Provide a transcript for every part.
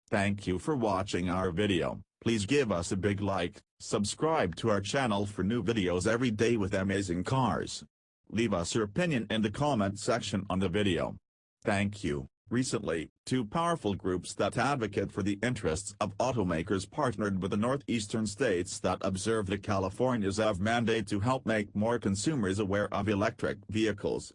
Thank you for watching our video. Please give us a big like, subscribe to our channel for new videos every day with amazing cars. Leave us your opinion in the comment section on the video. Thank you. Recently, two powerful groups that advocate for the interests of automakers partnered with the northeastern states that observe the California ZEV mandate to help make more consumers aware of electric vehicles.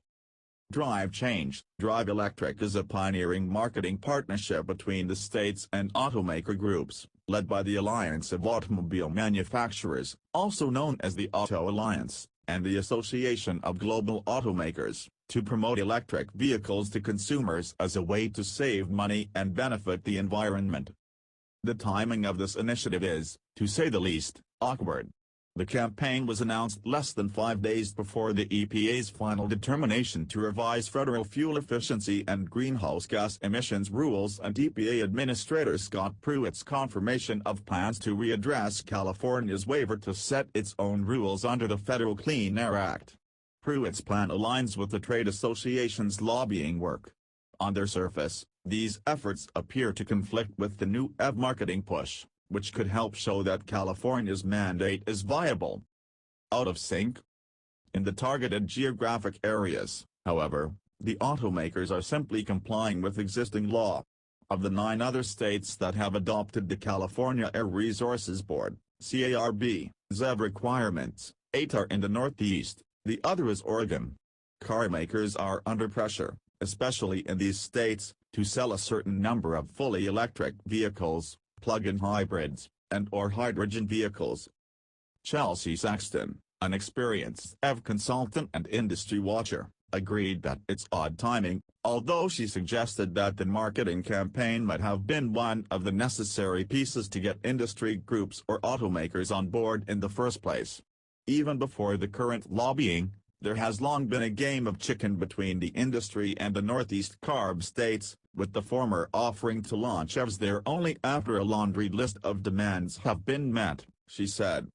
Drive Change, Drive Electric is a pioneering marketing partnership between the states and automaker groups, led by the Alliance of Automobile Manufacturers, also known as the Auto Alliance, and the Association of Global Automakers, to promote electric vehicles to consumers as a way to save money and benefit the environment. The timing of this initiative is, to say the least, awkward. The campaign was announced less than 5 days before the EPA's final determination to revise federal fuel efficiency and greenhouse gas emissions rules and EPA Administrator Scott Pruitt's confirmation of plans to readdress California's waiver to set its own rules under the Federal Clean Air Act. Pruitt's plan aligns with the trade association's lobbying work. On their surface, these efforts appear to conflict with the new EV marketing push, which could help show that California's mandate is viable. Out of sync? In the targeted geographic areas, however, the automakers are simply complying with existing law. Of the 9 other states that have adopted the California Air Resources Board (CARB) ZEV requirements, 8 are in the Northeast. The other is Oregon. Car makers are under pressure, especially in these states, to sell a certain number of fully electric vehicles, plug-in hybrids, and/or hydrogen vehicles. Chelsea Sexton, an experienced EV consultant and industry watcher, agreed that it's odd timing, although she suggested that the marketing campaign might have been one of the necessary pieces to get industry groups or automakers on board in the first place. Even before the current lobbying, there has long been a game of chicken between the industry and the Northeast CARB states, with the former offering to launch EVs there only after a laundry list of demands have been met, she said.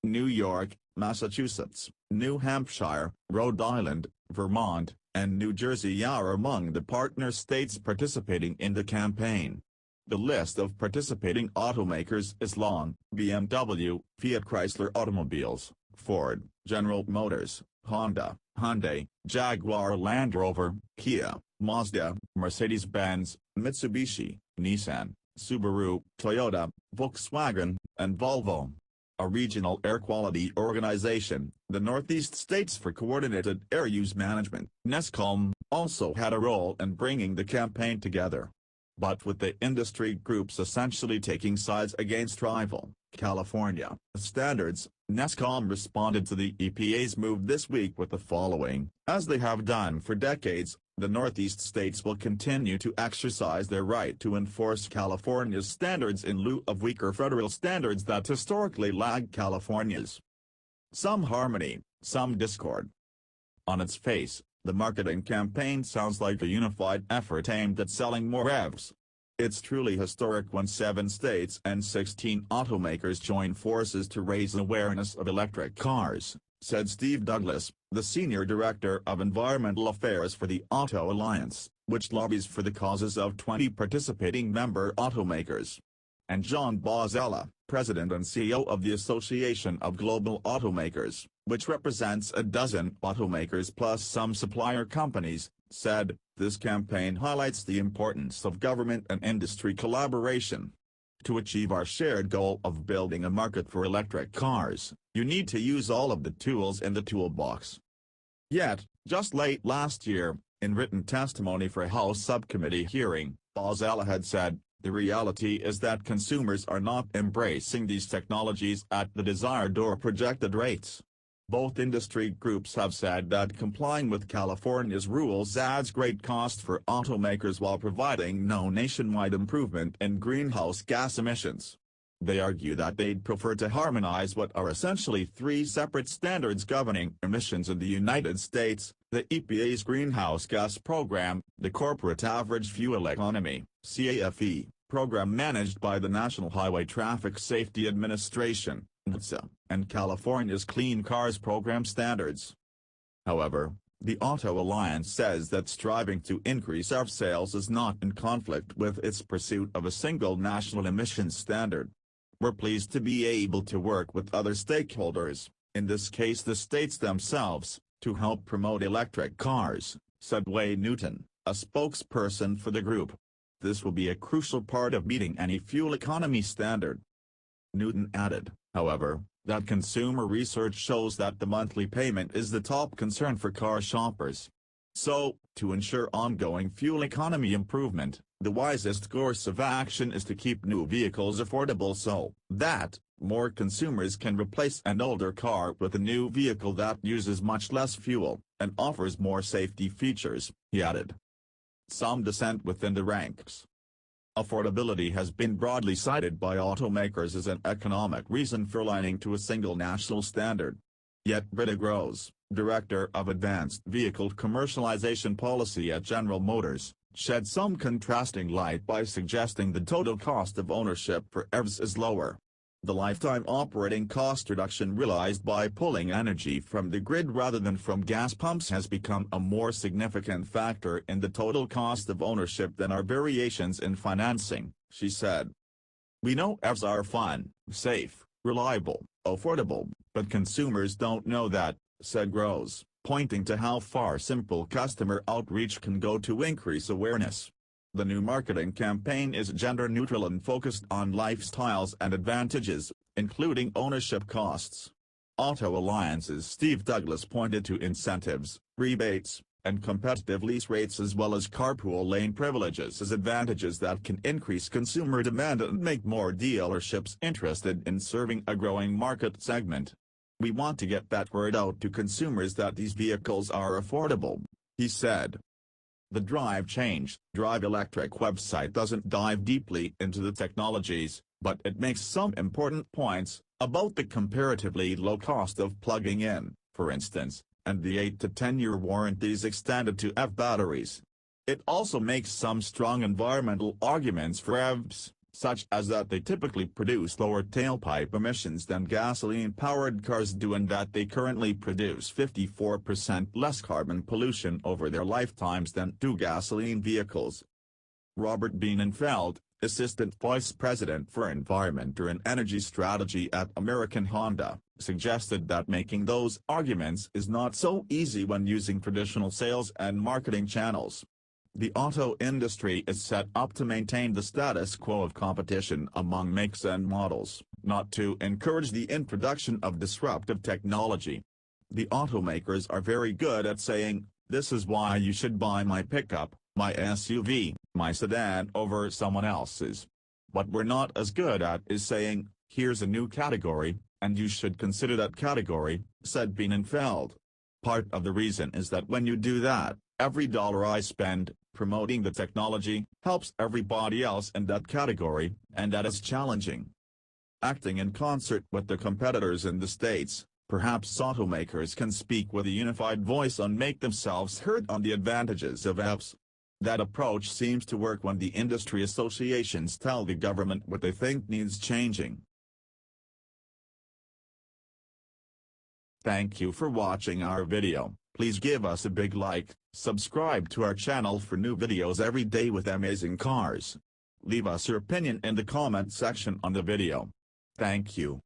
New York, Massachusetts, New Hampshire, Rhode Island, Vermont, and New Jersey are among the partner states participating in the campaign. The list of participating automakers is long: BMW, Fiat Chrysler Automobiles, Ford, General Motors, Honda, Hyundai, Jaguar Land Rover, Kia, Mazda, Mercedes-Benz, Mitsubishi, Nissan, Subaru, Toyota, Volkswagen, and Volvo. A regional air quality organization, the Northeast States for Coordinated Air Use Management, NESCOM, also had a role in bringing the campaign together. But with the industry groups essentially taking sides against rival California standards, NESCOM responded to the EPA's move this week with the following: as they have done for decades, the Northeast states will continue to exercise their right to enforce California's standards in lieu of weaker federal standards that historically lag California's. Some harmony, some discord. On its face, the marketing campaign sounds like a unified effort aimed at selling more EVs. It's truly historic when 7 states and 16 automakers join forces to raise awareness of electric cars, said Steve Douglas, the Senior Director of Environmental Affairs for the Auto Alliance, which lobbies for the causes of 20 participating member automakers. And John Bozzella, President and CEO of the Association of Global Automakers, which represents a dozen automakers plus some supplier companies, said, this campaign highlights the importance of government and industry collaboration. To achieve our shared goal of building a market for electric cars, you need to use all of the tools in the toolbox. Yet, just late last year, in written testimony for a House subcommittee hearing, Bozzella had said, the reality is that consumers are not embracing these technologies at the desired or projected rates. Both industry groups have said that complying with California's rules adds great cost for automakers while providing no nationwide improvement in greenhouse gas emissions. They argue that they'd prefer to harmonize what are essentially 3 separate standards governing emissions in the United States: the EPA's Greenhouse Gas Program, the Corporate Average Fuel Economy (CAFE) program managed by the National Highway Traffic Safety Administration, NHTSA, and California's Clean Cars Program standards. However, The Auto Alliance says that striving to increase EV sales is not in conflict with its pursuit of a single national emissions standard. We're pleased to be able to work with other stakeholders, in this case the states themselves, to help promote electric cars, said Wayne Newton, a spokesperson for the group. This will be a crucial part of meeting any fuel economy standard. Newton added, however, that consumer research shows that the monthly payment is the top concern for car shoppers. So, to ensure ongoing fuel economy improvement, the wisest course of action is to keep new vehicles affordable so that more consumers can replace an older car with a new vehicle that uses much less fuel and offers more safety features, he added. Some dissent within the ranks. Affordability has been broadly cited by automakers as an economic reason for aligning to a single national standard. Yet Britta Gross, Director of Advanced Vehicle Commercialization Policy at General Motors, shed some contrasting light by suggesting the total cost of ownership for EVs is lower. The lifetime operating cost reduction realized by pulling energy from the grid rather than from gas pumps has become a more significant factor in the total cost of ownership than our variations in financing, she said. We know EVs are fun, safe, reliable, affordable, but consumers don't know that, said Gross, pointing to how far simple customer outreach can go to increase awareness. The new marketing campaign is gender-neutral and focused on lifestyles and advantages, including ownership costs. Auto Alliance's Steve Douglas pointed to incentives, rebates, and competitive lease rates as well as carpool lane privileges as advantages that can increase consumer demand and make more dealerships interested in serving a growing market segment. We want to get that word out to consumers that these vehicles are affordable, he said. The Drive Electric website doesn't dive deeply into the technologies, but it makes some important points about the comparatively low cost of plugging in, for instance, and the 8 to 10-year warranties extended to EV batteries. It also makes some strong environmental arguments for EVs, such as that they typically produce lower tailpipe emissions than gasoline-powered cars do and that they currently produce 54% less carbon pollution over their lifetimes than do gasoline vehicles. Robert Bienenfeld, Assistant Vice President for Environment and Energy Strategy at American Honda, suggested that making those arguments is not so easy when using traditional sales and marketing channels. The auto industry is set up to maintain the status quo of competition among makes and models, not to encourage the introduction of disruptive technology. The automakers are very good at saying, "This is why you should buy my pickup, my SUV, my sedan over someone else's." What we're not as good at is saying, "Here's a new category, and you should consider that category," said Bienenfeld. Part of the reason is that when you do that, every dollar I spend promoting the technology helps everybody else in that category, and that is challenging. Acting in concert with the competitors in the states, perhaps automakers can speak with a unified voice and make themselves heard on the advantages of EVs. That approach seems to work when the industry associations tell the government what they think needs changing. Thank you for watching our video. Please give us a big like, subscribe to our channel for new videos every day with amazing cars. Leave us your opinion in the comment section on the video. Thank you.